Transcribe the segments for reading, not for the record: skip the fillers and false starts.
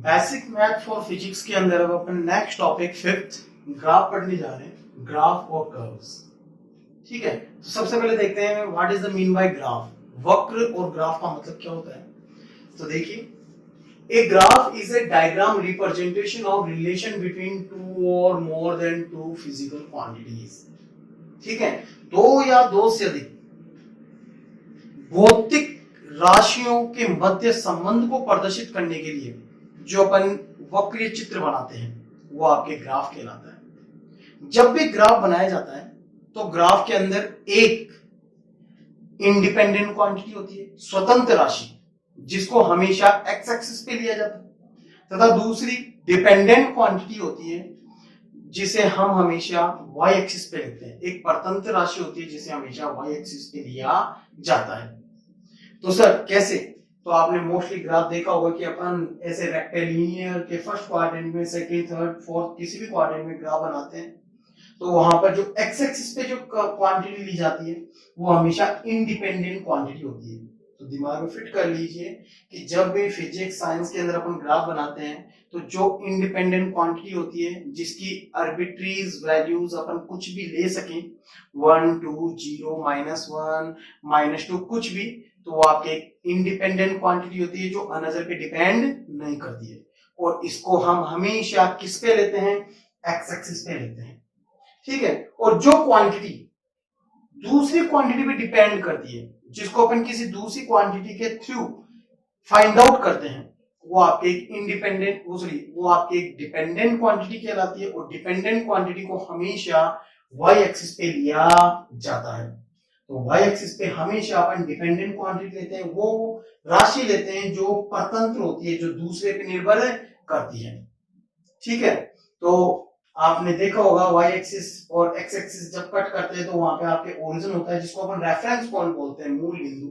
Basic math for physics के अंदर अब अपन नेक्स्ट टॉपिक फिफ्थ ग्राफ पढ़ने जा रहे हैं, ग्राफ और कर्व्स। ठीक है, तो सबसे पहले देखते हैं what is the mean by graph. वक्र और ग्राफ का मतलब क्या होता है। तो देखिए, a graph is a diagram representation of relation between two और more than two physical quantities. ठीक है, दो या दो से अधिक भौतिक राशियों के मध्य संबंध को प्रदर्शित करने के लिए जो अपन वक्रीय चित्र बनाते हैं वो आपके ग्राफ कहलाता है। जब भी ग्राफ बनाया जाता है तो ग्राफ के अंदर एक इंडिपेंडेंट क्वांटिटी होती है, स्वतंत्र राशि, जिसको हमेशा एक्स एक्सिस पे लिया जाता है, तथा दूसरी डिपेंडेंट क्वांटिटी होती है जिसे हम हमेशा वाई एक्सिस पे लिखते हैं। एक परतंत्र राशि होती है जिसे हमेशा वाई एक्सिस पे लिया जाता है। तो सर कैसे? तो आपने मोस्टली ग्राफ देखा होगा कि अपन ऐसे रेक्टेलिनियर के फर्स्ट क्वाड्रेंट में, सेकंड, थर्ड, फोर्थ किसी भी क्वाड्रेंट में ग्राफ बनाते हैं तो वहां पर जो एक्स एक्सिस पे जो क्वांटिटी ली जाती है वो हमेशा इंडिपेंडेंट क्वांटिटी होती है। तो दिमाग में फिट कर लीजिए कि जब भी फिजिक्स साइंस के अंदर अपन ग्राफ बनाते हैं तो जो इंडिपेंडेंट क्वांटिटी होती है जिसकी आर्बिट्रीज वैल्यूज अपन कुछ भी ले सकें, 1 2 0 -1 -2 कुछ भी, तो वो आपके इंडिपेंडेंट क्वांटिटी होती है जो अनदर पे डिपेंड नहीं करती है। और इसको हम हमेशा किस पे लेते हैं? एक्स एक्सिस पे लेते हैं। ठीक है, और जो क्वांटिटी दूसरी क्वांटिटी पे डिपेंड करती है, जिसको अपन किसी दूसरी क्वांटिटी के थ्रू फाइंड आउट करते हैं, वो आपके एक इंडिपेंडेंट वो आपके एक डिपेंडेंट क्वांटिटी कहलाती है। और डिपेंडेंट क्वांटिटी को हमेशा वाई एक्सिस पे लिया जाता है। तो वाई एक्सिस पे हमेशा अपन डिपेंडेंट क्वांटिटी लेते हैं, वो राशि लेते हैं जो परतंत्र होती है, जो दूसरे पे निर्भर करती है। ठीक है, तो आपने देखा होगा वाई एक्सिस और एक्स एक्सिस जब कट करते हैं तो वहां पे आपके ओरिजिन होता है जिसको अपन रेफरेंस पॉइंट बोलते हैं, मूल बिंदु।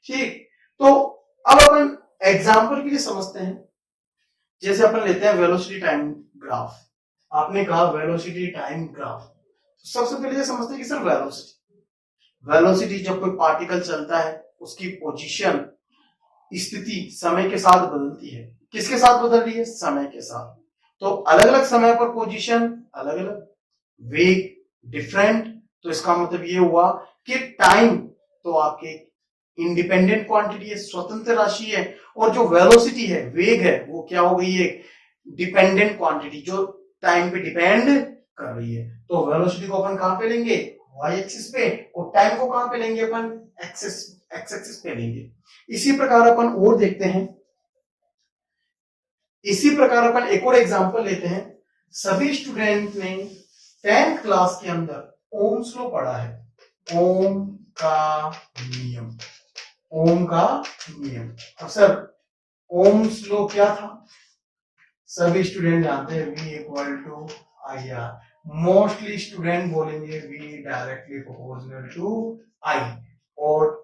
ठीक, तो अब अपन एग्जांपल के लिए समझते हैं। जैसे अपन लेते हैं वेलोसिटी टाइम ग्राफ। आपने कहा वेलोसिटी टाइम ग्राफ, तो सबसे पहले ये समझते हैं कि सर वेलोसिटी जब कोई पार्टिकल चलता है उसकी पोजीशन, स्थिति समय के साथ बदलती है। किसके साथ बदल रही है? समय के साथ। तो अलग अलग समय पर पोजीशन अलग अलग, वेग डिफरेंट। तो इसका मतलब ये हुआ कि टाइम तो आपके इंडिपेंडेंट क्वांटिटी है, स्वतंत्र राशि है, और जो वेलोसिटी है, वेग है, वो क्या हो गई है? डिपेंडेंट क्वांटिटी जो टाइम पे डिपेंड कर रही है। तो वेलोसिटी को अपन कहां पे लेंगे? वाई एक्सिस पे, और टाइम को कहां पे लेंगे? अपन एक्स एक्सिस पे लेंगे। इसी प्रकार अपन और देखते हैं, इसी प्रकार अपन एक और एग्जांपल लेते हैं। सभी स्टूडेंट ने 10th क्लास के अंदर ओम्स लॉ पढ़ा है, ओम का नियम, ओम का नियम। अब सर ओम्स लॉ क्या था? सभी स्टूडेंट जानते हैं V equal to I R. Mostly student बोलेंगे V directly proportional to I। और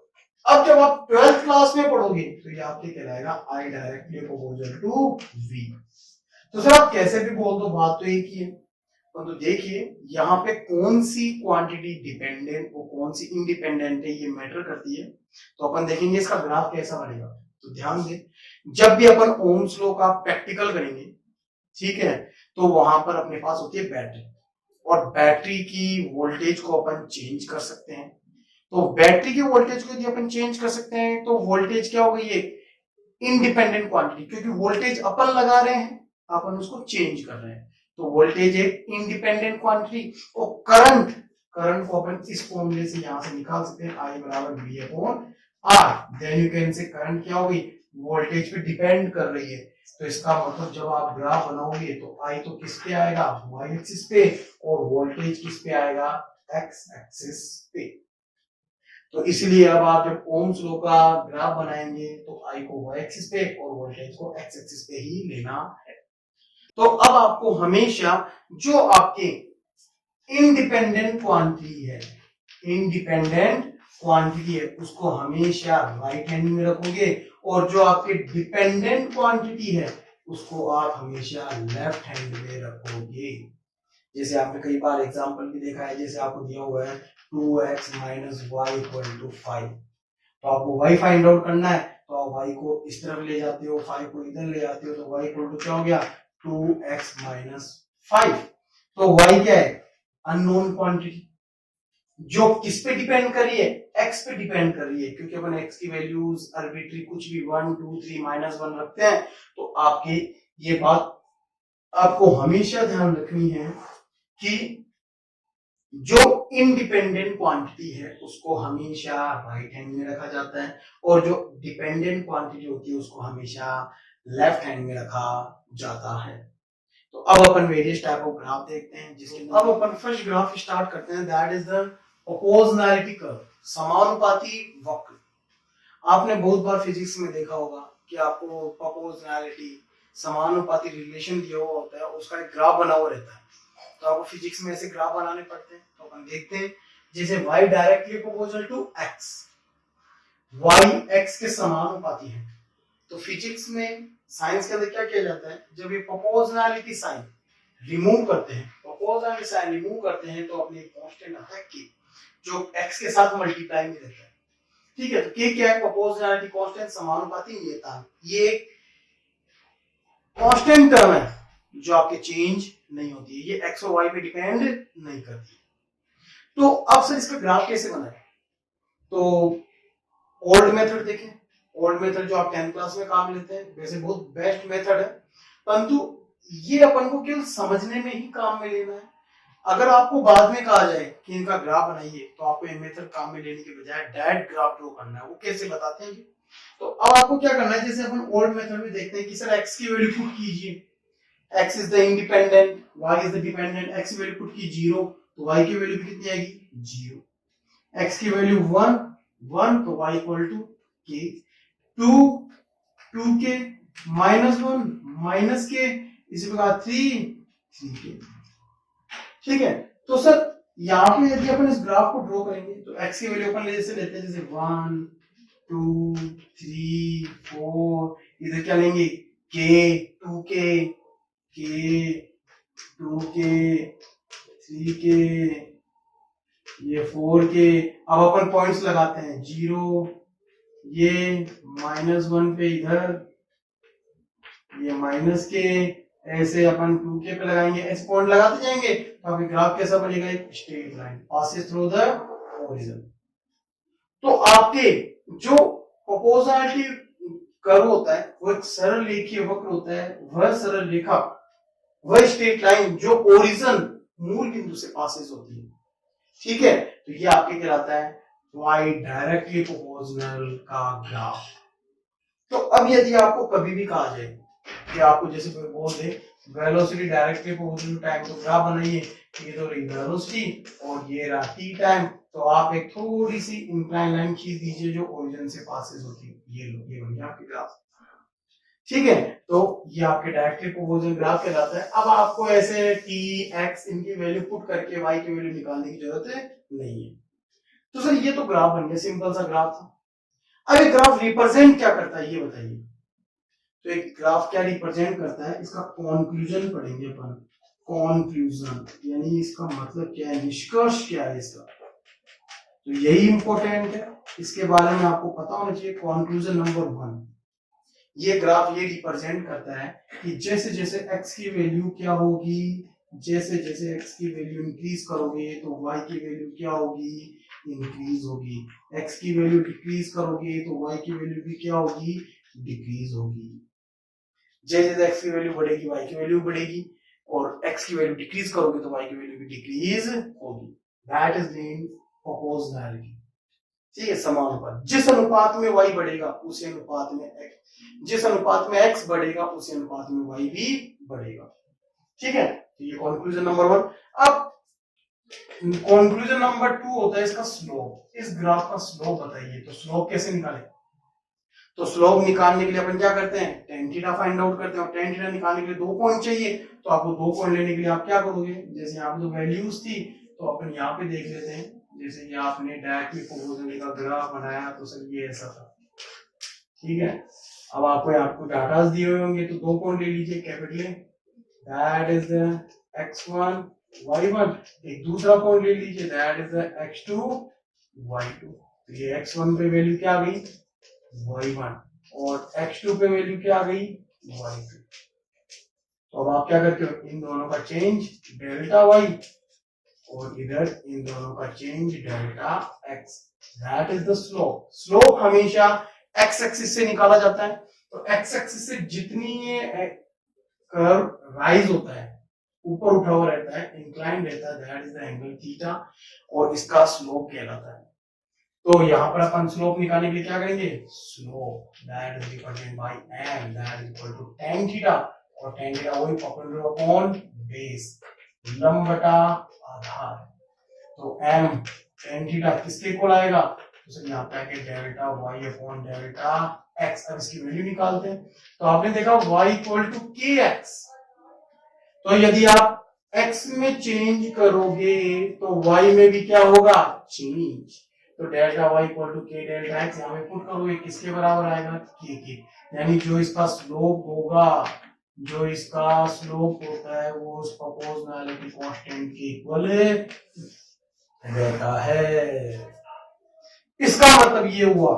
अब जब आप 12th क्लास में पढ़ोगे तो ये आपके कहलाएगा I directly proportional to V। तो सर आप कैसे भी बोल दो, बात तो एक ही है। तो देखिए यहाँ पे कौन सी क्वांटिटी डिपेंडेंट और कौन सी इंडिपेंडेंट है ये मैटर करती है। तो अपन देखेंगे इसका ग्राफ कैसा बनेगा। तो ध्यान दें, जब भी अपन ओम्स लॉ का प्रैक्टिकल करेंगे, ठीक है, तो वहां पर अपने पास होती है बैटरी, और बैटरी की वोल्टेज को अपन चेंज कर सकते हैं। तो बैटरी की वोल्टेज को यदि अपन चेंज कर सकते हैं तो वोल्टेज क्या हो गई है? इंडिपेंडेंट क्वांटिटी, क्योंकि वोल्टेज अपन लगा रहे हैं, अपन उसको चेंज कर रहे हैं। तो वोल्टेज एक इंडिपेंडेंट क्वांटिटी। और करंट को अपन इस फॉर्मूले से यहां से निकाल सकते हैं, I बराबर V upon R। Then you can say current क्या होगी? वोल्टेज पे डिपेंड कर रही है। तो इसका मतलब जब आप ग्राफ बनाओगे तो I तो किस पे आएगा? Y एक्सिस पे, और वोल्टेज किस पे आएगा? X एक्सिस पे। तो इसलिए अब आप जब ओम्स लॉ का ग्राफ बनाएंगे तो I को Y एक्सिस पे और वोल्टेज को X एक्सिस पे ही लेना है। तो अब आपको हमेशा जो आपके इंडिपेंडेंट क्वांटिटी है, उसको हमेशा राइट हैंड में रखोगे, और जो आपके डिपेंडेंट क्वांटिटी है उसको आप हमेशा लेफ्ट हैंड में रखोगे। जैसे आपने कई बार एग्जांपल भी देखा है, जैसे आपको दिया हुआ है 2x - y = 5, तो आपको y फाइंड आउट करना है। तो आप y को इस तरफ ले जाते हो, 5 को इधर ले जाते हो, तो y इक्वल टू क्या हो गया 2x माइनस 5। तो y क्या है अननोन क्वांटिटी जो किस पे डिपेंड कर रही है x पे डिपेंड कर रही है, क्योंकि अपन x की वैल्यूज आर्बिट्री कुछ भी 1 2 3 -1 रखते हैं। तो आपके ये बात आपको हमेशा ध्यान रखनी है कि जो इंडिपेंडेंट क्वांटिटी है उसको हमेशा राइट हैंड में रखा जाता है और जो डिपेंडेंट क्वांटिटी होती है उसको हमेशा लेफ्ट हैंड में रखा जाता है। तो अब अपन वेरियस टाइप ऑफ ग्राफ देखते हैं, जिसके अब अपन फर्स्ट ग्राफ स्टार्ट करते हैं, that is the proportionality curve, समानुपाती वक्र। आपने बहुत बार फिजिक्स में देखा होगा कि आपको प्रोपोर्शनैलिटी समानुपाती रिलेशन दिया हुआ होता है, उसका एक ग्राफ बना हुआ रहता है। तो आपको फिजिक्स में ऐसे ग्राफ बनाने पड़ते हैं। तो अपन देखते हैं जैसे y directly proportional to x, y x के समानुपाती है। तो फिजिक्स में साइंस के अंदर क्या किया जाता है, जब ये प्रोपोर्शनैलिटी साइन रिमूव करते हैं, प्रोपोर्शनैलिटी साइन रिमूव करते हैं तो अपने कांस्टेंट आता है k, जो x के साथ मल्टीप्लाई में रहता है। ठीक है, तो k क्या है, प्रोपोर्शनैलिटी कांस्टेंट, समानुपाती नियतांक। ये कांस्टेंट टर्म है जो आपके चेंज नहीं होती है, ये x और y पे डिपेंड नहीं करती। तो अब सर इसका ग्राफ कैसे बनाए, तो ओल्ड मेथड देखें। ओल्ड मेथड जो आप 10th क्लास में काम लेते हैं, वैसे बहुत बेस्ट मेथड है, परंतु ये अपन को केवल समझने में ही काम में लेना है। अगर आपको बाद में कहा जाए कि इनका ग्राफ बनाइए, तो आपको ये मेथड काम में लेने के बजाय डायरेक्ट ग्राफ ड्रॉ करना है। वो कैसे बताते हैं जी। तो अब आपको क्या करना है, जैसे अपन ओल्ड मेथड में देखते हैं कि सर x की वैल्यू पुट कीजिए, x is the independent, y is the dependent, x की वैल्यू पुट की 0, तो y की वैल्यू भी कितनी आएगी 0, x की वैल्यू 1 1, तो y equal to k, 2 2k -1 minus k, इसी प्रकार 3 3k। ठीक है, तो सर यहाँ पे यदि अपन इस ग्राफ को ड्रॉ करेंगे तो x की वैल्यू अपन जैसे लेते हैं, जैसे 1 2 3 4, इधर क्या लेंगे k 2k k 2k 3k ये 4k। अब अपन पॉइंट्स लगाते हैं, 0 ये -1 पे इधर, ये माइनस के, ऐसे अपन 2k पे लगाएंगे, ऐसे पॉइंट लगाते जाएंगे। तो अभी ग्राफ कैसा बनेगा, एक straight line passes through the origin. तो आपके जो प्रोपोर्शनैलिटी कर्व होता है वो एक सरल रेखीय वक्र होता है, वह सरल रेखा, वह स्ट्रेट लाइन जो ओरिजिन मूल बिंदु से पासेस होती है। ठीक है, तो ये आपके कहलाता है y डायरेक्टली प्रोपोर्शनल का ग्राफ। तो अब यदि आपको कभी भी कहा जाए कि आपको जैसे कोई बोल दे velocity directly proportional to time, तो ग्राफ बनाइए, ये तो रही वेलोसिटी और ये रहा t टाइम, तो आप एक थोड़ी सी इंक्लाइन लाइन खींच दीजिए जो ओरिजिन से पासेस होती है, ये लो, ये बन गया आपके ग्राफ। ठीक है, तो ये आपके डायरेक्टली प्रोपोर्शनल ग्राफ कहलाता है। अब आपको ऐसे t x इनकी वैल्यू पुट करके y की वैल्यू निकालने की जरूरत नहीं है। तो सर ये तो ग्राफ बन गया, सिंपल सा ग्राफ था। अब ये ग्राफ रिप्रेजेंट क्या करता है ये बताइए। तो एक ग्राफ क्या रिप्रेजेंट करता है, इसका कॉन्क्लूजन पढ़ेंगे अपन। कॉन्क्लूजन यानी इसका मतलब क्या है, निष्कर्ष क्या है इसका, तो यही इंपॉर्टेंट है, इसके बारे में आपको पता होना चाहिए। कॉन्क्लूजन नंबर 1, ये ग्राफ ये रिप्रेजेंट करता है कि जैसे जैसे x की वैल्यू क्या होगी, जैसे जैसे x की वैल्यू इंक्रीज करोगे तो y की वैल्यू क्या होगी, इंक्रीज होगी। x की वैल्यू डिक्रीज करोगे तो y की वैल्यू भी क्या होगी, डिक्रीज होगी। जैसे जैसे x की वैल्यू बढ़ेगी y की वैल्यू बढ़ेगी, और x की वैल्यू डिक्रीज करोगे तो y की वैल्यू भी डिक्रीज होगी। That is named proportionality. ठीक है, समानुपात, जिस अनुपात में y बढ़ेगा उसी अनुपात में x, जिस अनुपात में x बढ़ेगा उसी अनुपात में y भी बढ़ेगा। ठीक है, तो ये कंक्लूजन नंबर 1। अब कंक्लूजन नंबर 2 होता है इसका स्लोप। इस ग्राफ का स्लोप बताइए, तो स्लोप कैसे निकालें। तो स्लोप निकालने के लिए अपन क्या करते हैं, tan थीटा फाइंड आउट करते हैं, और tan थीटा निकालने के लिए 2 पॉइंट चाहिए। तो आपको 2 पॉइंट लेने के लिए आप क्या करोगे, जैसे यहाँ पे जो वैल्यूज थी तो अपन यहाँ पे देख लेते हैं। जैसे ये आपने डायरेक्टली प्रोपोर्शनल का ग्राफ बनाया तो सर ये ऐसा था। ठीक है, अब आपको डाटा दिए हुए होंगे तो 2 पॉइंट ले लीजिए capital, that is x1 y1, एक दूसरा पॉइंट ले लीजिए दैट इज x2 y2। तो ये x1 पे वैल्यू क्या आ गई y1, और x2 पे वैल्यू क्या आ गई, y2। तो अब आप क्या करते हो, इन दोनों का चेंज डेल्टा y, और इधर इन दोनों का change delta x। That is the slope. Slope हमेशा x एक्सिस से निकाला जाता है। तो x एक्सिस से जितनी ये कर्व राइज होता है, ऊपर उठा हुआ रहता है, इंक्लाइन रहता है, that is the angle theta, और इसका स्लोप कहलाता है। तो यहां पर अपन स्लोप निकालने के लिए क्या करेंगे, slope that is represented by m that is equal to tan theta, और tan थीटा वही परपेंडिकुलर अपॉन बेस, लंब बटा आधार। तो m tan थीटा किसके इक्वल आएगा, तो सर यहाँ पे आके delta y upon delta x। अब इसकी वैल्यू निकालते हैं। तो आपने देखा y इक्वल टू kx, तो यदि आप x में चेंज करोगे तो y में भी क्या होगा, चेंज। तो delta y equal to k delta x यहाँ पे पुट करोगे, किसके बराबर आएगा, k के। यानी जो इसका स्लोप होगा, जो इसका स्लोप होता है वो उस प्रोपोर्शनैलिटी कांस्टेंट के इक्वल रहता है। इसका मतलब ये हुआ,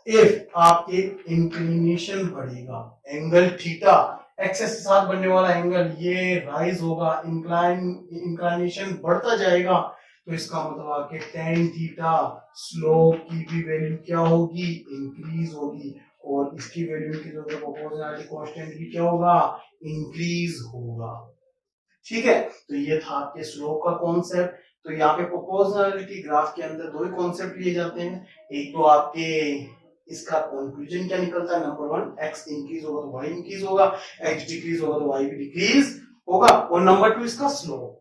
इफ आपके इंक्लिनेशन बढ़ेगा, एंगल थीटा एक्सेस के साथ बनने वाला एंगल ये राइज होगा, इंक्लाइनेशन बढ़ता जाएगा, तो इसका मतलब आपके tan थीटा स्लोप की भी वैल्यू क्या होगी, इंक्रीज होगी, और इसकी वैल्यू की जो प्रोपोर्शनैलिटी कांस्टेंट भी क्या होगा, इंक्रीज होगा। ठीक है, तो ये था आपके स्लोप का कॉन्सेप्ट। तो यहाँ पे प्रोपोर्शनैलिटी ग्राफ के अंदर दो ही कॉन्सेप्ट लिए जाते हैं। एक तो आपके इसका कंक्लूजन क्या निकलता है, नंबर वन, x इंक्रीज होगा तो y इंक्रीज होगा, x डिक्रीज होगा तो y भी डिक्रीज होगा, और नंबर टू इसका स्लोप।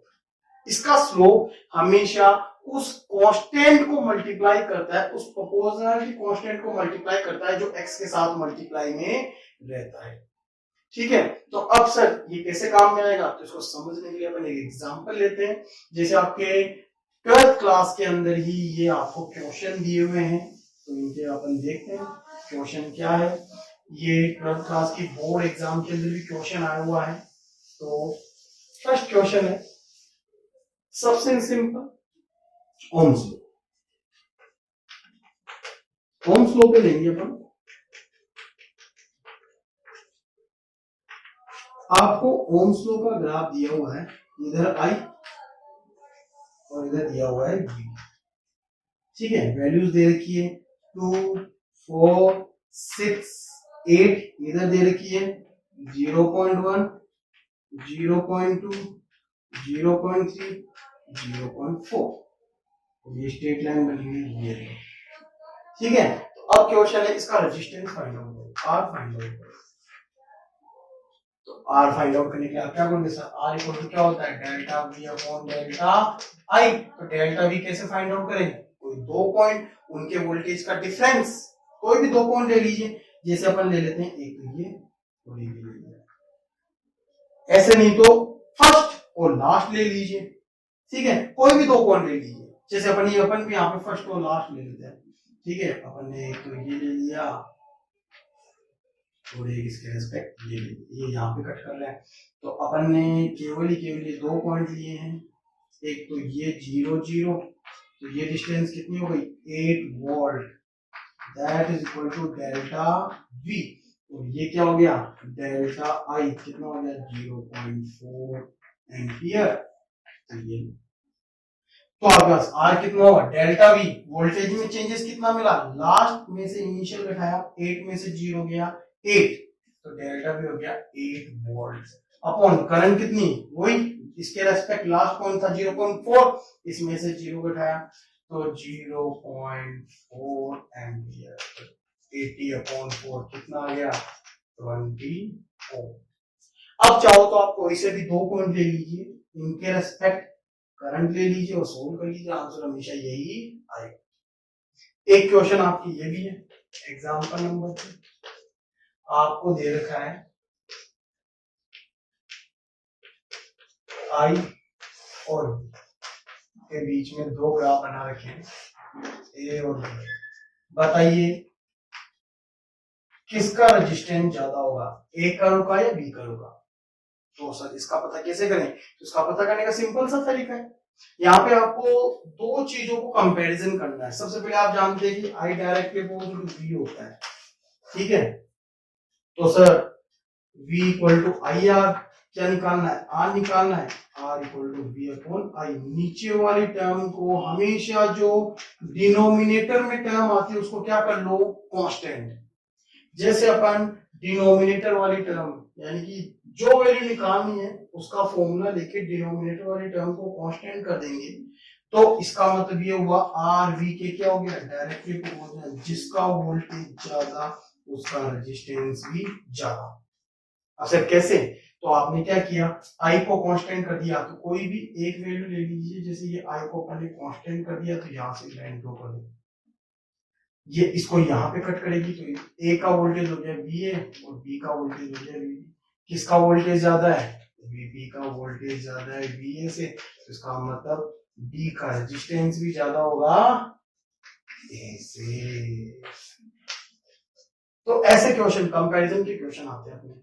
इसका स्लोप हमेशा उस कांस्टेंट को मल्टीप्लाई करता है, उस प्रोपोर्शनैलिटी कांस्टेंट को मल्टीप्लाई करता है जो x के साथ मल्टीप्लाई में रहता है। ठीक है, तो अब सर ये कैसे काम में आएगा, तो इसको समझने के लिए अपन एक एग्जांपल लेते हैं। जैसे आपके 12th क्लास के अंदर ही ये आपको क्वेश्चन दिए हुए हैं, तो इनके अपन देखते हैं क्वेश्चन क्या है। ये 12th क्लास की बोर्ड एग्जाम के अंदर भी क्वेश्चन आया हुआ है। तो फर्स्ट क्वेश्चन है सबसे simple, Ohm's law. Ohm's law पे लेंगे अपन। आपको ओम्स लॉ का ग्राफ दिया हुआ है, इधर I और इधर दिया हुआ है V। ठीक है, वैल्यूज दे रखी है 2, 4, 6, 8, इधर दे रखी है 0.1, 0.2, 0.3, 0.4। ये स्ट्रेट लाइन बनी हुई है ये। ठीक है, तो अब क्वेश्चन है इसका रेजिस्टेंस फाइंड आउट करो, R फाइंड आउट करो। तो R फाइंड आउट करने के लिए आप क्या करोगे सर, R इक्वल टू क्या होता है, delta V upon delta I। तो डेल्टा V कैसे फाइंड आउट करें, कोई दो पॉइंट, उनके वोल्टेज का डिफरेंस, कोई भी दो पॉइंट ले लीजिए। जैसे अपन ले लेते हैं एक तो ये और एक ले लिया, ऐसे नहीं तो फर्स्ट और लास्ट ले लीजिए। ठीक है, कोई भी दो पॉइंट ले लीजिए। जैसे अपन भी यहाँ पे फर्स्ट और लास्ट ले लेते हैं। ठीक है, अपन ने एक तो ये ले लिया और एक इसके रेस्पेक्ट ये यहाँ पे कट कर रहा है। तो अपन ने केवल ये दो पॉइंट लिए हैं। एक तो ये 0, 0, तो ये डिस्टेंस कितनी हो गई, 8 volt, that is equal to delta V। और ये क्या हो गया, डेल्टा I कितना हो गया, 0.4 एम्पियर। तो ये तो आपके पास R कितना होगा, डेल्टा V। वोल्टेज में चेंजेस कितना मिला, लास्ट में से इनिशियल घटाया, 8 में से 0 गया 8, तो डेल्टा V हो गया 8 वोल्ट अपॉन करंट कितनी, वही इसके रेस्पेक्ट लास्ट कौन था 0.4, इसमें से 0 घटाया तो 0.4 एम्पियर। 80 अपॉन 4 कितना आ गया, 20 ओम। अब चाहो तो आप कोई से भी दो पॉइंट ले लीजिए, इनके रेस्पेक्ट करंट ले लीजिए और सोल्व कर लीजिए, आंसर हमेशा यही आएगा। एक क्वेश्चन आपकी ये भी है, एग्जांपल नंबर 2। आपको दे रखा है I और B के बीच में दो ग्राफ बना रखे हैं, A और B। बताइए किसका रेजिस्टेंस ज्यादा होगा, A कर्व का या B कर्व का। तो सर इसका पता कैसे करें, तो इसका पता करने का सिंपल सा तरीका है। यहाँ पे आपको दो चीजों को कंपैरिजन करना है। सबसे पहले आप जानते हैं कि I directly opposite to B होता है। ठीक है, तो sir v equal to I R क्या निकालना है, आर निकालना है, R equal to V upon I. नीचे वाली टर्म को हमेशा जो डिनोमिनेटर में टर्म आती है उसको क्या कर लो, कांस्टेंट। जैसे अपन डिनोमिनेटर वाली टर्म यानी कि जो वैल्यू निकालनी है उसका फॉर्मूला लेके डिनोमिनेटर वाली टर्म को कांस्टेंट कर देंगे, तो इसका मतलब ये हुआ आर वी के क्या हो गया, डायरेक्टली प्रोपोर्शनल। जिसका वोल्टेज ज्यादा उसका रेजिस्टेंस भी ज्यादा। अच्छा कैसे, तो आपने क्या किया, आई को कांस्टेंट कर दिया, तो कोई भी एक वैल्यू ले लीजिए। जैसे ये आई को अपन ने कांस्टेंट कर दिया तो यहाँ से लाइन ड्रॉ कर दो, ये इसको यहाँ पे कट करेगी, तो ए का वोल्टेज हो गया वी ए और बी का वोल्टेज हो गया वी बी। किसका वोल्टेज ज्यादा है, वीबी का वोल्टेज ज्यादा है वी ए से, तो इसका मतलब बी का रेजिस्टेंस भी ज्यादा होगा ए से। तो ऐसे क्वेश्चन, कंपैरिजन के क्वेश्चन आते हैं अपने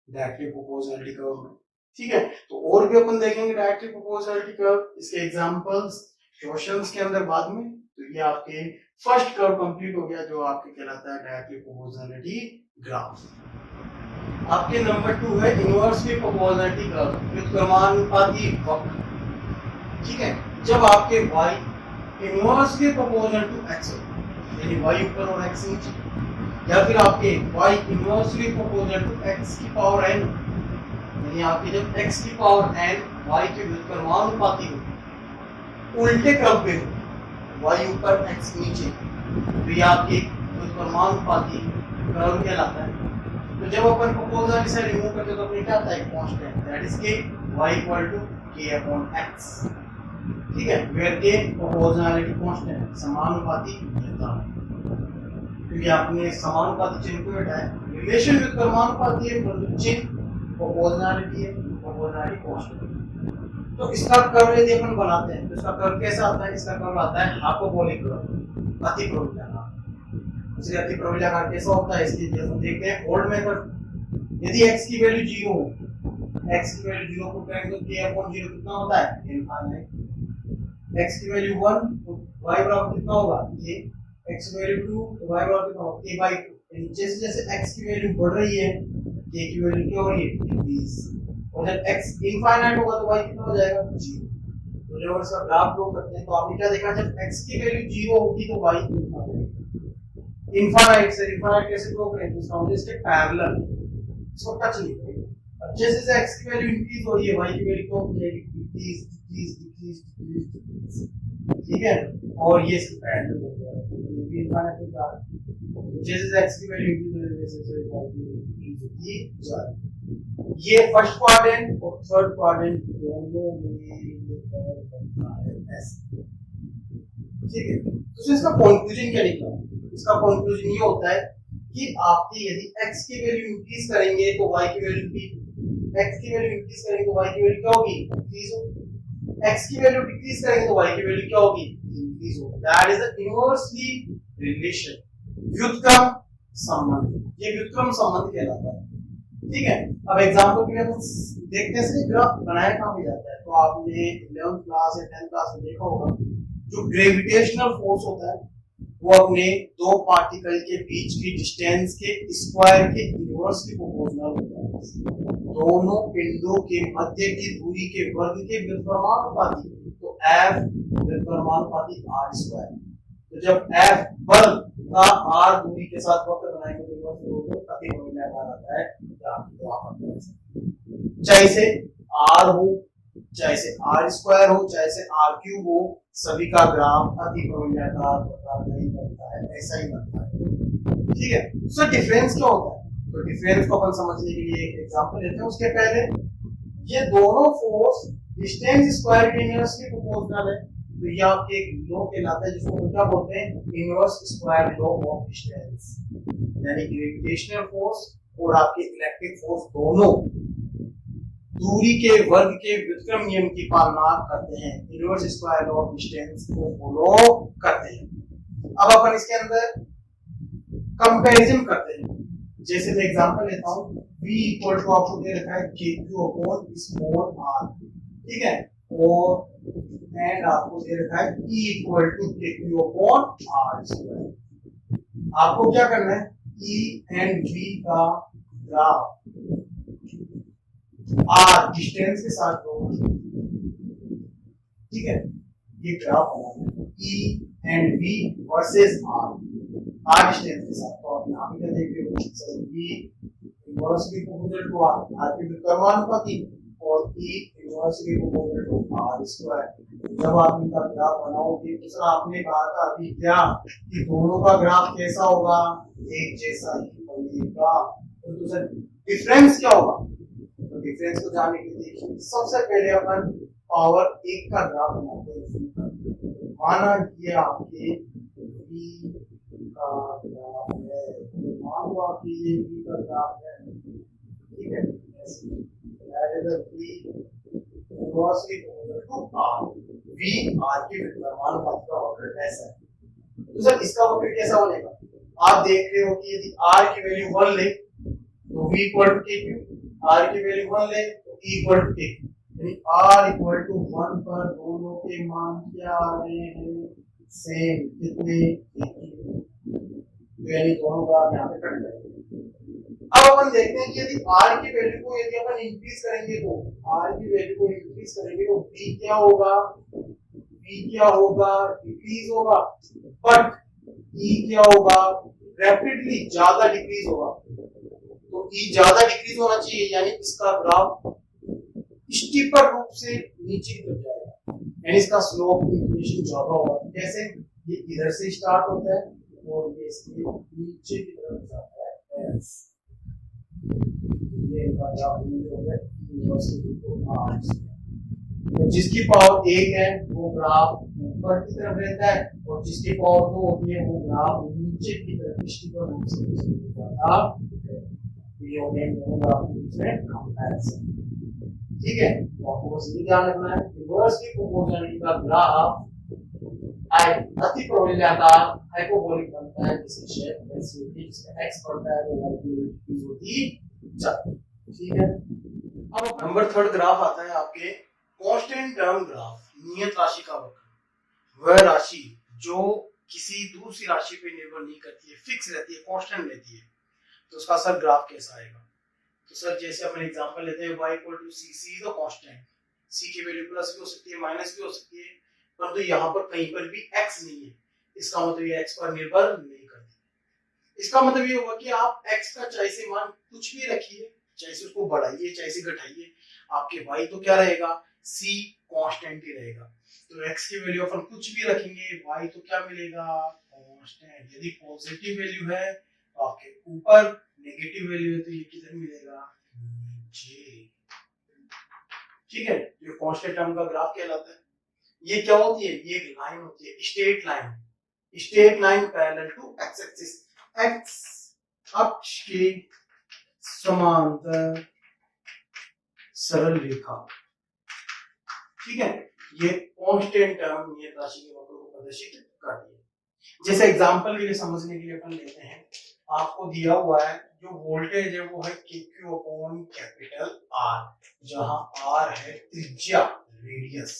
डायरेक्टली प्रोपोर्शनलिटी कर्व में, ठीक है। तो और भी अपन देखेंगे डायरेक्टली प्रोपोर्शनलिटी कर्व, इसके एग्जांपल्स क्वेश्चंस के अंदर बाद में। तो ये आपके फर्स्ट कर्व कंप्लीट हो गया जो आपके कहलाता है डायरेक्टली प्रोपोर्शनलिटी ग्राफ। आपके नंबर 2 है इनवर्सली प्रोपोर्शनलिटी कर्व, व्युत्क्रमानुपाती वक्र, ठीक है। जब आपके y inversely proportional to x यानी y ऊपर और x नीचे, या फिर आपके y inversely proportional to x की पावर n यानी आपके जब x की पावर n y के व्युत्क्रमानुपाती हो, उल्टे क्रम पे हो, y ऊपर x नीचे, तो ये आपके व्युत्क्रमानुपाती कर्व कहलाता है। तो जब अपन प्रोपोर्शनल से रिमूव करते तो अपने क्या आता है, कांस्टेंट, दैट इज के y equal to k upon x, ठीक है। वेयर के प्रोपोर्शनलिटी कांस्टेंट, समानुपाती होता है, क्योंकि आपने समानुपाती चिन्ह को हटाया, रिलेशन विद समानुपाती है परंतु चिन्ह प्रोपोर्शनलिटी है, प्रोपोर्शनलिटी कांस्टेंट। तो इसका कर्व यदि अपन बनाते हैं तो इसका कर्व कैसा आता है, इसका कर्व आता है हाइपरबोलिक कर्व, अतिप्रवृत्ताकार। इसलिए अतिप्रवृत्ताकार कैसा होता है, इसके लिए हम देखते हैं ओल्ड मेथड। यदि x की वैल्यू 0 हो, x की वैल्यू 0 को करेंगे तो k अपॉन 0 कितना होता है, इनफाइनाइट। x की वैल्यू 1 तो y बराबर कितना होगा, k। x की वैल्यू 2 तो y बराबर कितना होगा, k by 2। जैसे जैसे x की वैल्यू बढ़ रही है k की वैल्यू क्या हो रही है, इंक्रीज। और जब x इनफाइनाइट होगा तो y कितना हो जाएगा, 0। तो जब इसका ग्राफ ड्रॉ करते हैं तो आपने क्या देखा, जब x की वैल्यू 0 होगी तो y इनफाइनाइट से इनफाइनाइट कैसे ड्रॉ करें, तो इसका मतलब इसके पैरेलल, इसको टच नहीं करेंगे। अब जैसे जैसे x की वैल्यू इंक्रीज हो रही है y की वैल्यू क्या हो जाएगी, डिक्रीज डिक्रीज डिक्रीज, ठीक है। और ये इसके पैरेलल हो गया, ये भी इनफाइनाइट जा रहा है। जैसे जैसे x की वैल्यू इंक्रीज हो रही है वैसे वैसे y की वैल्यू इंक्रीज होती जा रही है। ये फर्स्ट क्वाड्रेंट और थर्ड क्वाड्रेंट दोनों में बनता है ऐसे, ठीक है। तो इसका कंक्लूजन क्या निकला, इसका कंक्लूजन ये होता है कि आपकी यदि x की वैल्यू इंक्रीज करेंगे तो y की वैल्यू भी, x की वैल्यू इंक्रीज करेंगे तो y की वैल्यू क्या होगी, इंक्रीज होगी। x की वैल्यू डिक्रीज करेंगे तो y की वैल्यू क्या होगी, इंक्रीज होगी। That is the inversely relation, व्युत्क्रम संबंध। ये व्युत्क्रम संबंध कहलाता है, ठीक है। अब एग्जांपल के लिए हम देखते हैं ग्राफ बनाया कहां पे जाता है। तो आपने 11th क्लास या 10th क्लास में देखा होगा, जो ग्रेविटेशनल फोर्स होता है वो अपने दो पार्टिकल के बीच की डिस्टेंस के स्क्वायर के इनवर्सली प्रोपोर्शनल होता है। दोनों पिंडों के मध्य की दूरी के वर्ग के व्युत्क्रमानुपाती, तो f व्युत्क्रमानुपाती r स्क्वायर। तो जब f वर्ग का r दूरी के साथ वक्र बनाएंगे तो इनवर्स अतिप्रवृत्ताकार आता है। चाहे से r हो, चाहे से r स्क्वायर हो, चाहे से r क्यूब हो, सभी का ग्राफ अतिप्रवृत्ताकार प्रकार नहीं बनता है, ऐसा ही बनता है, ठीक है। सो डिफरेंस क्या होता है, तो डिफरेंस को अपन समझने के लिए एक एग्जांपल लेते हैं। उसके पहले ये दोनों फोर्स डिस्टेंस स्क्वायर के इनवर्सली प्रोपोर्शनल है, तो ये आपके एक लॉ कहलाता है जिसको क्या बोलते हैं, inverse square law of distance. यानी ग्रेविटेशनल फोर्स और आपके इलेक्ट्रिक फोर्स दोनों दूरी के वर्ग के व्युत्क्रम नियम की पालना करते हैं, inverse square law of distance को फॉलो करते हैं। अब अपन इसके अंदर कंपैरिजन करते हैं। जैसे मैं एग्जांपल लेता हूं, v इक्वल टू आपको दे रखा है kq अपॉन स्मॉल r, ठीक है। और एंड आपको दे रखा है e equal to kq upon r square. आपको क्या करना है, e एंड v का ग्राफ आर डिस्टेंस के साथ होगा, ठीक है, ये ग्राफ बनाना है e and b versus r distance के साथ। तो आप यहाँ पे क्या देख रहे हो, sir B inversely proportional to R के कर्मानुपाती और E inversely proportional to R square. जब आप इनका ग्राफ बनाओगे तो सर आपने कहा था अभी क्या कि दोनों का ग्राफ कैसा होगा, एक जैसा ही बनेगा। तो सर डिफरेंस क्या होगा, तो डिफरेंस को जानने के लिए सबसे पहले अपन पावर एक का ग्राफ बनाते हैं। माना ये आपके v का ग्राफ है, मान लो आपके ये v का ग्राफ है, ठीक है, that is v inversely proportional to r, v r के समानुपाती का वक्र ऐसा है। तो सर इसका वक्र कैसा बनेगा, आप देख रहे हो कि यदि r की वैल्यू 1 ले तो v equal to k, r की वैल्यू 1 ले तो e इक्वल टू k, यानी r इक्वल टू 1 पर दोनों के मान क्या आ रहे हैं, सेम, कितने, यानी दोनों का यहाँ पे कट जाएगा। अब अपन देखते हैं कि यदि r की वैल्यू को यदि अपन इंक्रीज करेंगे तो r की वैल्यू को इंक्रीज करेंगे तो v क्या होगा, v क्या होगा, डिक्रीज होगा, बट e क्या होगा, रैपिडली ज्यादा डिक्रीज होगा। तो e ज्यादा डिक्रीज होना चाहिए, यानी इसका ग्राफ स्टीपर रूप से नीचे की तरफ जाएगा, यानी इसका स्लोप इंक्रीजिंग ज्यादा होगा। जैसे ये इधर से स्टार्ट होता है और ये इसके नीचे की तरफ जाता है, ये इनका ग्राफ हो गया यूनिवर्सिटी को आर्ट्स। तो जिसकी पावर 1 है वो ग्राफ ऊपर की तरफ रहता है और जिसकी पावर 2 होती है वो ग्राफ नीचे की तरफ स्टीपर रूप से जाता है। ये हो गए दोनों ग्राफ के बीच में कंपैरिजन, ठीक है। तो आपको बस ये ध्यान रखना है इनवर्सली प्रोपोर्शनलिटी का ग्राफ अति प्रवलयाकार हाइपरबोलिक बनता है, जिसकी शेप ऐसी होती है, जिसका x बढ़ता है तो y की होती जाती है, ठीक है। अब नंबर 3 ग्राफ आता है आपके कांस्टेंट टर्म ग्राफ, नियत राशि का वक्र। वह राशि जो किसी दूसरी राशि पे निर्भर नहीं करती है, फिक्स रहती है, कांस्टेंट रहती है, तो उसका सर ग्राफ कैसा आएगा। तो सर जैसे अपन एग्जांपल लेते हैं y c, c is a constant, c की वैल्यू प्लस भी हो सकती है माइनस भी हो सकती है, परंतु तो यहाँ पर कहीं पर भी x नहीं है, इसका मतलब ये x पर निर्भर नहीं करती। इसका मतलब ये होगा कि आप x का चाहे से मान कुछ भी रखिए, चाहे से उसको बढ़ाइए चाहे से घटाइए, आपके y तो क्या रहेगा, c कांस्टेंट ही रहेगा। तो x की वैल्यू अपन कुछ भी रखेंगे, y तो क्या मिलेगा, कांस्टेंट। यदि पॉजिटिव वैल्यू है तो आपके ऊपर, नेगेटिव वैल्यू है तो ये किधर मिलेगा, नीचे, ठीक है। ये कांस्टेंट टर्म का ग्राफ कहलाता है। ये क्या होती है, ये एक लाइन होती है, straight line, straight line parallel to x axis, x अक्ष के समांतर सरल रेखा, ठीक है। ये कांस्टेंट टर्म ये राशि के वक्र को प्रदर्शित करती है। जैसे एग्जांपल के लिए समझने के लिए अपन लेते हैं, आपको दिया हुआ है जो वोल्टेज है वो है KQ अपॉन कैपिटल R, जहां R है त्रिज्या, रेडियस,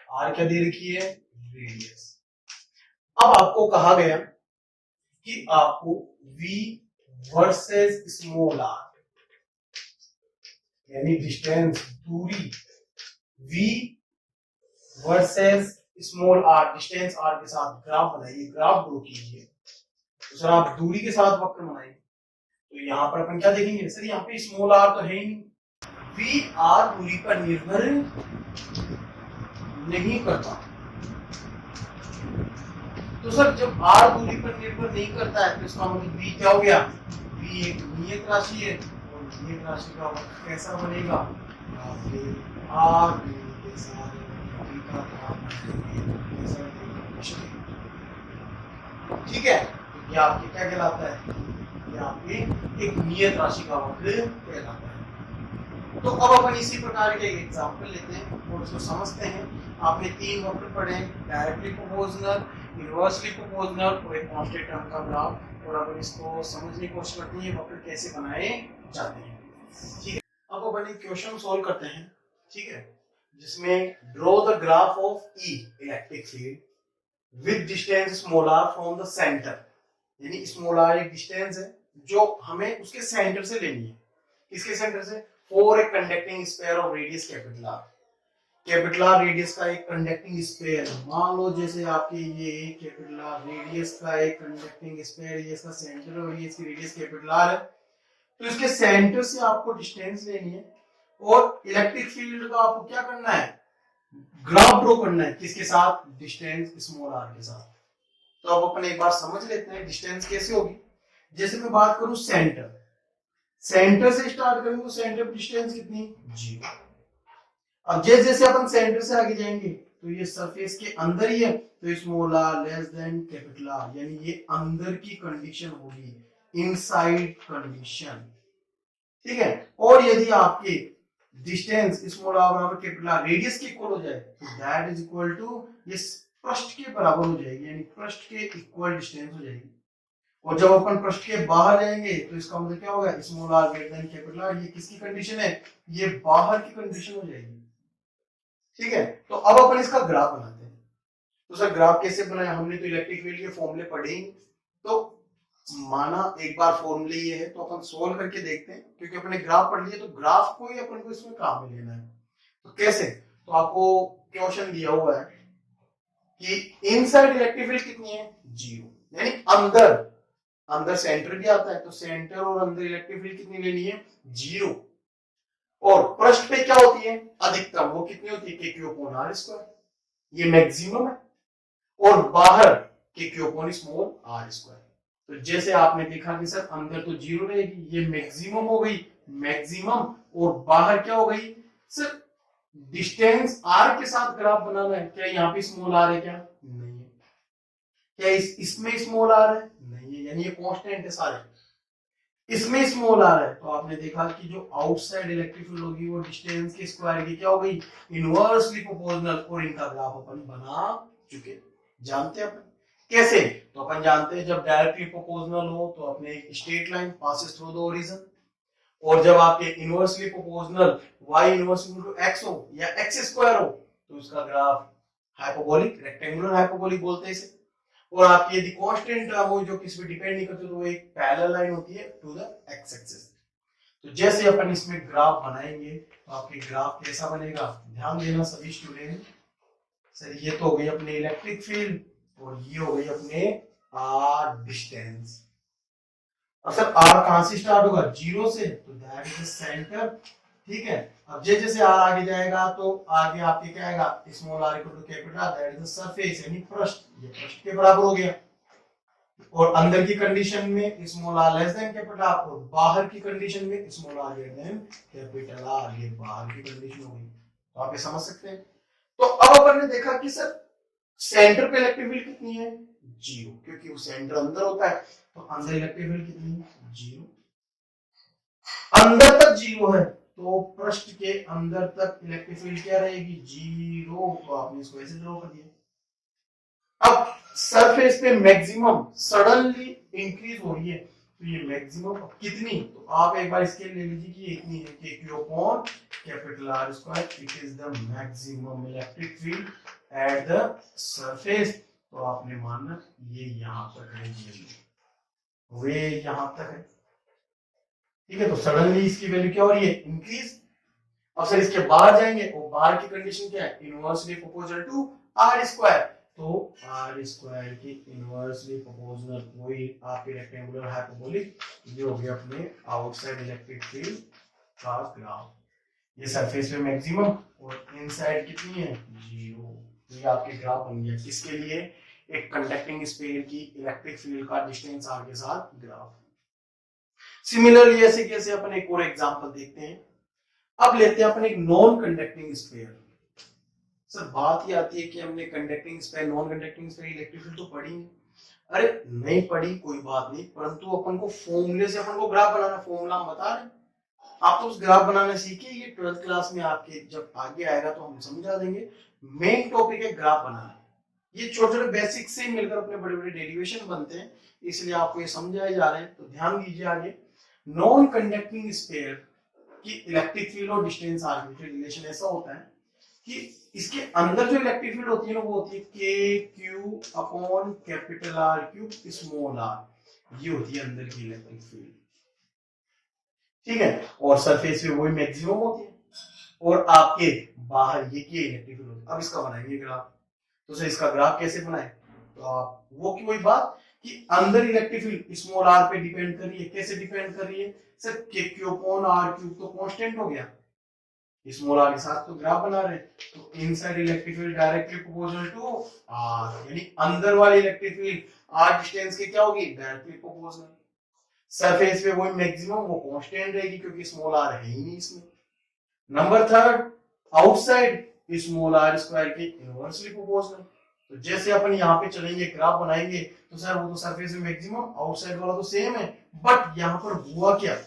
R क्या दे रखी है, रेडियस। अब आपको कहा गया कि आपको V वर्सेस स्मॉल r, यानी डिस्टेंस, दूरी, V versus small r, distance r के साथ ग्राफ बनाइए, ग्राफ ड्रॉ कीजिए। तो सर आप दूरी के साथ वक्र बनाइए, तो यहाँ पर अपन क्या देखेंगे, सर यहाँ पे स्मॉल r तो है ही नहीं, V r दूरी पर निर्भर नहीं करता। तो सर जब r दूरी पर निर्भर नहीं करता है तो इसका मतलब V क्या हो गया, V एक नियत राशि है और नियत राशि का वक्र कैसा बनेगा, r के साथ ठीक है। ये आपके क्या कहलाता है, ये आपके एक नियत राशि का वक्र कहलाता है। तो अब अपन इसी प्रकार के एग्जांपल लेते हैं और उसको समझते हैं। आपने 3 वक्र पढ़े, डायरेक्टली प्रोपोर्शनल, इनवर्सली प्रोपोर्शनल और एक कांस्टेंट टर्म का ग्राफ, और अपन इसको समझने की कोशिश करते हैं वक्र कैसे बनाए जाते हैं, ठीक है। अब अपन एक क्वेश्चन सॉल्व करते हैं, ठीक है, जिसमें draw the graph of E electric field with distance small r from the centre, यानी स्मॉल r एक डिस्टेंस है जो हमें उसके सेंटर से लेनी है, किसके सेंटर से? For a conducting sphere of radius capital R. Capital R radius का एक कंडक्टिंग स्फीयर, मान लो जैसे आपके ये कैपिटल आर रेडियस का एक कंडक्टिंग स्फीयर, ये इसका सेंटर और ये इसकी रेडियस कैपिटल आर है, तो इसके सेंटर से आपको डिस्टेंस लेनी है और इलेक्ट्रिक फील्ड का आपको क्या करना है? ग्राफ ड्रॉ करना है। किसके साथ? डिस्टेंस स्मॉल आर के साथ। तो अब अपन एक बार समझ लेते हैं डिस्टेंस कैसे होगी। जैसे मैं बात करूं सेंटर, सेंटर से स्टार्ट करेंगे तो सेंटर पर डिस्टेंस कितनी? 0। अब जैसे जैसे अपन सेंटर से आगे जाएंगे तो ये सरफेस के अंदर ही है, तो small r less than capital R, यानी ये अंदर की कंडीशन होगी, इनसाइड कंडीशन। ठीक है। और यदि आपके डिस्टेंस स्मॉल आर बराबर कैपिटल आर रेडियस के इक्वल हो जाए तो दैट इज इक्वल टू ये पृष्ठ के बराबर हो जाएगी, यानी पृष्ठ के इक्वल डिस्टेंस हो जाएगी। और जब अपन पृष्ठ के बाहर जाएंगे तो इसका मतलब क्या होगा? Small r greater than capital R. ये किसकी कंडीशन है? ये बाहर की कंडीशन हो जाएगी। ठीक है। तो अब अपन इसका ग्राफ बनाते हैं। तो सर ग्राफ कैसे बनाया? हमने तो इलेक्ट्रिक फील्ड के फॉर्मूले पढ़े ही, तो माना एक बार फॉर्मूले ये है तो अपन सोल्व करके देखते हैं, क्योंकि अपने ग्राफ पढ़ लिए तो ग्राफ को ही अपन को इसमें काम में लेना है। तो कैसे? तो आपको क्वेश्चन दिया हुआ है कि इनसाइड इलेक्ट्रिक फील्ड कितनी है? 0, यानी अंदर, अंदर सेंटर भी आता है तो सेंटर और अंदर इलेक्ट्रिक फील्ड कितनी लेनी है? 0। और पृष्ठ पे क्या होती है? अधिकतम, वो कितनी होती है? KQ अपॉन R स्क्वायर, ये मैक्सिमम है। और बाहर KQ upon small r square. तो जैसे आपने देखा कि सर अंदर तो 0 रहेगी, ये मैक्सिमम हो गई, मैक्सिमम, और बाहर क्या हो गई? सर डिस्टेंस r के साथ ग्राफ बनाना है। क्या यहाँ पे स्मॉल r है? क्या नहीं है। क्या इसमें स्मॉल r है? नहीं है, यानी ये कांस्टेंट है सारे। इसमें स्मॉल r है तो आपने देखा कि जो आउटसाइड इलेक्ट्रिक फील्ड होगी वो डिस्टेंस के स्क्वायर की क्या हो गई? Inversely proportional. और इनका ग्राफ अपन बना चुके, जानते हैं अपन कैसे? तो अपन जानते हैं जब डायरेक्टली प्रोपोर्शनल हो तो अपने एक straight line passes through the origin, और जब आपके inversely proportional y inverse equal to x हो या x स्क्वायर हो तो उसका ग्राफ हाइपरबोलिक, रेक्टेंगुलर हाइपरबोलिक बोलते हैं इसे। और आपकी यदि कांस्टेंट टर्म हो जो किस पे डिपेंड नहीं करती तो वो एक पैरेलल लाइन होती है टू द एक्स एक्सिस। तो जैसे अपन इसमें ग्राफ बनाएंगे तो आपके ग्राफ कैसा बनेगा? ध्यान देना सभी स्टूडेंट। सर ये तो हो गई अपने इलेक्ट्रिक फील्ड और ये हो गई अपने आर डिस्टेंस। अब सर आर कहां से स्टार्ट होगा? 0 से, तो दैट इज द सेंटर। ठीक है। अब जैसे जैसे आर आगे जाएगा तो आगे आपके क्या आएगा? Small r equal to capital R, that is the surface, यानी पृष्ठ। ये पृष्ठ के बराबर हो गया। और अंदर की कंडीशन में small r less than capital R, और बाहर की कंडीशन में small r greater than capital R, ये बाहर की कंडीशन हो गई। तो आप ये समझ सकते हैं। तो अब अपन ने देखा कि सर सेंटर पे इलेक्ट्रिक फील्ड कितनी है? 0, क्योंकि वो सेंटर अंदर होता है। तो अंदर इलेक्ट्रिक फील्ड कितनी है? 0। अंदर तक 0 है तो पृष्ठ के अंदर तक इलेक्ट्रिक फील्ड क्या रहेगी? 0। तो आपने इसको ऐसे ड्रॉ कर दिया। अब सरफेस पे मैक्सिमम सडनली इंक्रीज हो रही है, तो ये मैक्सिमम कितनी? तो आप एक बार स्केल ले लीजिए कि इतनी है, KQ upon capital R square. It is the maximum electric field at the surface. तो आपने मानना ये यहां तक है, वे यहां तक है। ठीक है। तो सडनली इसकी वैल्यू क्या हो रही है? इंक्रीज। अब सर इसके बाहर जाएंगे और बाहर की कंडीशन क्या है? Inversely proportional to R square. तो R स्क्वायर की इनवर्सली प्रोपोर्शनल वही आपके रेक्टेंगुलर हाइपरबोलिक, ये हो गया अपने आउटसाइड इलेक्ट्रिक फील्ड का ग्राफ। ये सरफेस पे मैक्सिमम और इनसाइड कितनी है? 0। ये आपके ग्राफ बन गया। किसके लिए? एक कंडक्टिंग स्फीयर की इलेक्ट्रिक फील्ड का डिस्टेंस R के साथ ग्राफ। सिमिलरली ऐसे कैसे अपन एक और एग्जांपल देखते हैं। अब लेते हैं अपन एक नॉन कंडक्टिंग स्फीयर। सर बात ही आती है कि हमने conducting sphere, non conducting sphere, electric field तो पढ़ी नहीं। अरे नहीं पढ़ी कोई बात नहीं, परंतु अपन को फॉर्मूले से अपन को ग्राफ बनाना, फॉर्मूला हम बता रहे हैं। आप तो उस ग्राफ बनाना सीखिए, ये 12th क्लास में आपके जब आगे आएगा तो हम समझा देंगे। मेन टॉपिक है ग्राफ बनाना। ये छोटे छोटे बेसिक से मिलकर अपने बड़े बड़े डेरिवेशन बनते हैं, इसलिए आपको ये समझाए जा रहे हैं। तो ध्यान दीजिए आगे। नॉन कंडक्टिंग स्फीयर की इलेक्ट्रिक फील्ड और डिस्टेंस आर के बीच रिलेशन ऐसा होता है कि इसके अंदर जो इलेक्ट्रिक फील्ड होती है ना वो होती है k q upon capital R cube small r, ये होती है अंदर की इलेक्ट्रिक फील्ड। ठीक है, और सरफेस पे वही मैक्सिमम होती है, और आपके बाहर ये की इलेक्ट्रिक फील्ड होती है। अब इसका बनाएंगे ग्राफ, तो सर इसका ग्राफ कैसे बनाए, तो आप वो की वही बात कि अंदर इलेक्ट्रिक फील्ड स्मॉल आर पे डिपेंड कर रही है। कैसे डिपेंड कर रही है सर, के क्यू अपॉन आर क्यूब तो कांस्टेंट हो गया, स्मॉल आर के साथ तो ग्राफ बना रहे हैं, तो inside electric field directly proportional to r, यानी अंदर वाली इलेक्ट्रिक फील्ड आर डिस्टेंस के क्या होगी, डायरेक्टली प्रोपोर्शनल। सरफेस पे वो मैक्सिमम वो कांस्टेंट रहेगी क्योंकि स्मॉल आर है ही नहीं इसमें। Number third, outside small r square के इनवर्सली प्रोपोर्शनल। तो जैसे अपन यहाँ पे चलेंगे ग्राफ बनाएंगे तो सर वो तो सरफेस में मैक्सिमम, आउटसाइड वाला तो सेम है, बट यहाँ पर हुआ क्या,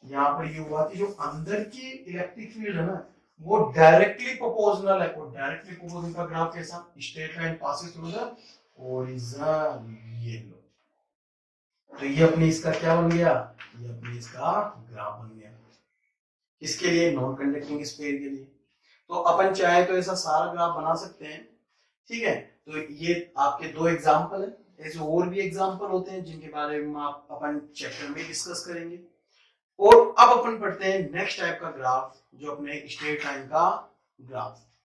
यहाँ पर ये हुआ कि जो अंदर की इलेक्ट्रिक फील्ड है ना वो डायरेक्टली प्रोपोर्शनल है, और डायरेक्टली प्रोपोर्शनल का ग्राफ कैसा, straight line passes through the origin, ये लो, तो ये अपने इसका क्या बन गया, ये अपने इसका ग्राफ बन गया। किसके लिए, नॉन कंडक्टिंग स्फीयर के लिए। तो अपन चाहे तो ऐसा सारा ग्राफ बना सकते हैं, ठीक है। तो ये आपके दो एग्जांपल है, ऐसे और भी एग्जांपल होते हैं जिनके बारे में आप अपन चैप्टर में डिस्कस करेंगे। और अब अपन पढ़ते हैं नेक्स्ट टाइप का ग्राफ, जो अपने स्ट्रेट लाइन का ग्राफ।